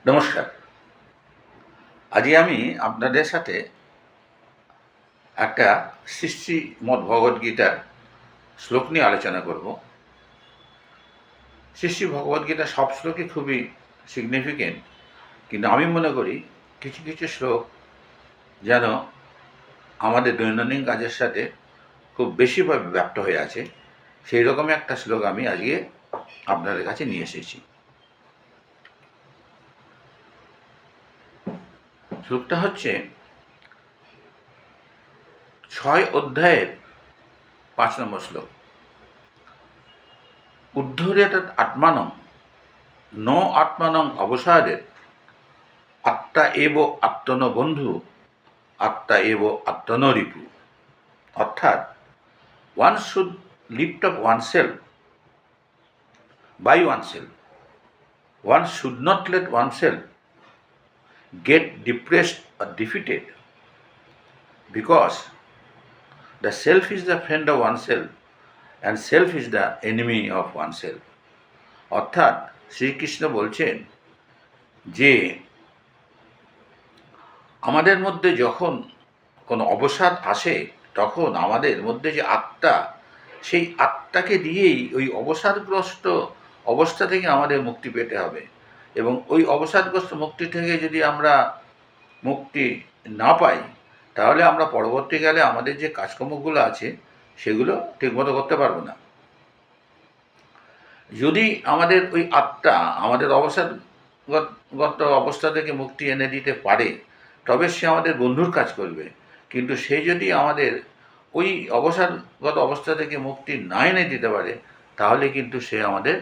নমস্কার। আজকে আমি আপনাদের সাথে একটা শ্রীশ্রীমদ্ ভগবদ্গীতার শ্লোক নিয়ে আলোচনা করব। শ্রীশ্রী ভগবদ্গীতার সব শ্লোকই খুবই সিগনিফিকেন্ট, কিন্তু আমি মনে করি কিছু কিছু শ্লোক যেন আমাদের দৈনন্দিন কাজের সাথে খুব বেশিভাবে ব্যাপ্ত হয়ে আছে। সেই রকমই একটা শ্লোক আমি আজকে আপনাদের কাছে নিয়ে এসেছি। শ্লোকটা হচ্ছে 6 অধ্যায়ের 5 নম্বর শ্লোক। উদ্ধরেতৎ আত্মানং ন আত্মানং অবসাদের আত্মা এব আত্মন বন্ধু আত্মা এব আত্মন রিপু। অর্থাৎ one should lift up one self by one self, one should not let one self get depressed or defeated, because the self is the friend of oneself and self is the enemy of oneself. অর্থাৎ শ্রীকৃষ্ণ বলছেন যে আমাদের মধ্যে যখন কোনো অবসাদ আসে তখন আমাদের মধ্যে যে আত্মা, সেই আত্মাকে দিয়েই ওই অবসাদগ্রস্ত অবস্থা থেকে আমাদের মুক্তি পেতে হবে। এবং ওই অবসাদগ্রস্ত মুক্তি থেকে যদি আমরা মুক্তি না পাই, তাহলে আমরা পরবর্তীকালে আমাদের যে কাজকর্মগুলো আছে সেগুলো ঠিকমতো করতে পারবো না। যদি আমাদের ওই আত্মা আমাদের অবসাদগত অবস্থা থেকে মুক্তি এনে দিতে পারে, তবে সে আমাদের বন্ধুর কাজ করবে। কিন্তু সে যদি আমাদের ওই অবসাদগত অবস্থা থেকে মুক্তি না এনে দিতে পারে, তাহলে কিন্তু সে আমাদের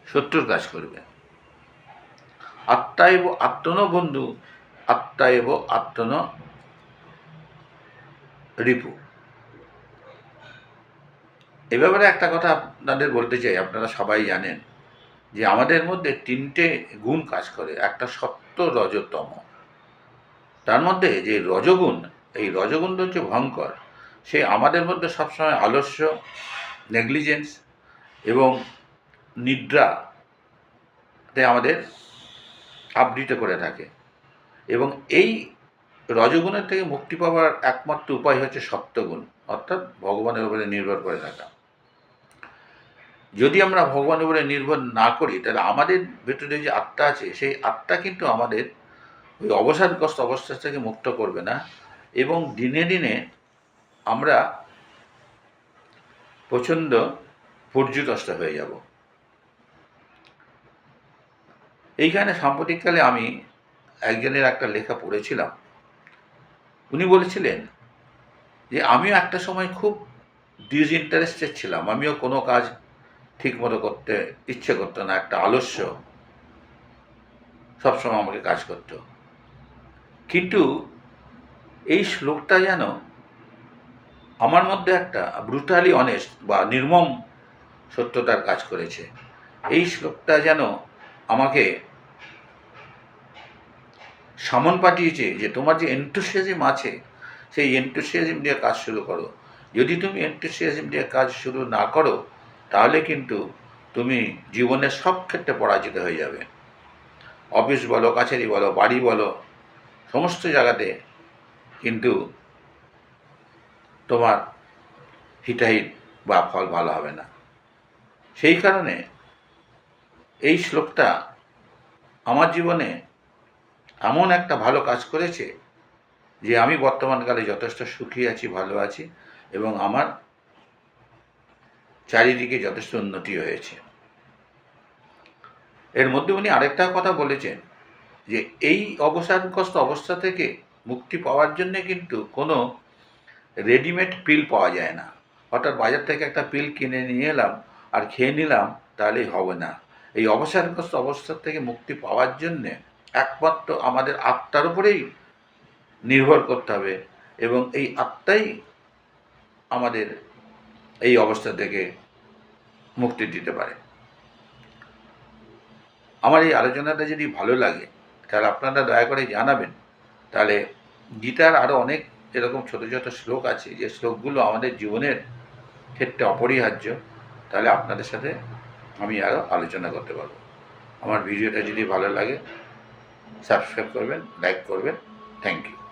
শত্রুর কাজ করবে। আত্মাইব আত্মন বন্ধু আত্মাইব আত্মন রিপু। এ ব্যাপারে একটা কথা আপনাদের বলতে চাই। আপনারা সবাই জানেন যে আমাদের মধ্যে 3টে গুণ কাজ করে। একটা সত্য, রজ, তম। তার মধ্যে যে রজগুণ, এই রজগুণটা হচ্ছে ভয়ঙ্কর। সে আমাদের মধ্যে সবসময় আলস্য, নেগলিজেন্স এবং নিদ্রাতে আমাদের আবৃত করে থাকে। এবং এই রজগুণের থেকে মুক্তি পাওয়ার একমাত্র উপায় হচ্ছে সত্যগুণ, অর্থাৎ ভগবানের উপরে নির্ভর করে থাকা। যদি আমরা ভগবানের উপরে নির্ভর না করি, তাহলে আমাদের ভেতরে যে আত্মা আছে, সেই আত্মা কিন্তু আমাদের ওই অবসাদগ্রস্ত অবস্থা থেকে মুক্ত করবে না। এবং দিনে দিনে আমরা প্রচণ্ড পর্যুদস্ত হয়ে যাব। এইখানে সাম্প্রতিককালে আমি একজনের একটা লেখা পড়েছিলাম। উনি বলেছিলেন যে আমিও একটা সময় খুব ডিসইন্টারেস্টেড ছিলাম। আমিও কোনো কাজ ঠিকমতো করতে ইচ্ছে করতো না। একটা আলস্য সবসময় আমাকে কাজ করতো। কিন্তু এই শ্লোকটা যেন আমার মধ্যে একটা ব্রুটালি অনেস্ট বা নির্মম সত্যতার কাজ করেছে। এই শ্লোকটা যেন আমাকে সামন পাঠিয়েছে যে তোমার যে এন্থুসিয়াজম আছে, সেই এন্থুসিয়াজম দিয়ে কাজ শুরু করো। যদি তুমি এন্থুসিয়াজম দিয়ে কাজ শুরু না করো, তাহলে কিন্তু তুমি জীবনের সব ক্ষেত্রে পরাজিত হয়ে যাবে। অফিস বলো, কাছারি বলো, বাড়ি বলো, সমস্ত জায়গাতে কিন্তু তোমার হিতাহিত বা ফল ভালো হবে না। সেই কারণে এই শ্লোকটা আমার জীবনে এমন একটা ভালো কাজ করেছে যে আমি বর্তমানকালে যথেষ্ট সুখী আছি, ভালো আছি, এবং আমার চারিদিকে যথেষ্ট উন্নতি হয়েছে। এর মধ্যে উনি আরেকটা কথা বলেছেন যে এই অবসাদগ্রস্ত অবস্থা থেকে মুক্তি পাওয়ার জন্যে কিন্তু কোনো রেডিমেড পিল পাওয়া যায় না। অর্থাৎ বাজার থেকে একটা পিল কিনে নিয়ে এলাম আর খেয়ে নিলাম, তাহলেই হবে না। এই অবসাদগ্রস্ত অবস্থা থেকে মুক্তি পাওয়ার জন্যে একমাত্র আমাদের আত্মার উপরেই নির্ভর করতে হবে, এবং এই আত্মাই আমাদের এই অবস্থা থেকে মুক্তি দিতে পারে। আমার এই আলোচনাটা যদি ভালো লাগে, তাহলে আপনারা দয়া করে জানাবেন। তাহলে গীতার আরও অনেক এরকম ছোটো ছোটো শ্লোক আছে, যে শ্লোকগুলো আমাদের জীবনের ক্ষেত্রে অপরিহার্য। তাহলে আপনাদের সাথে আমি আরও আলোচনা করতে পারবো। আমার ভিডিওটা যদি ভালো লাগে সাবস্ক্রাইব করবেন, লাইক করবেন। Thank you.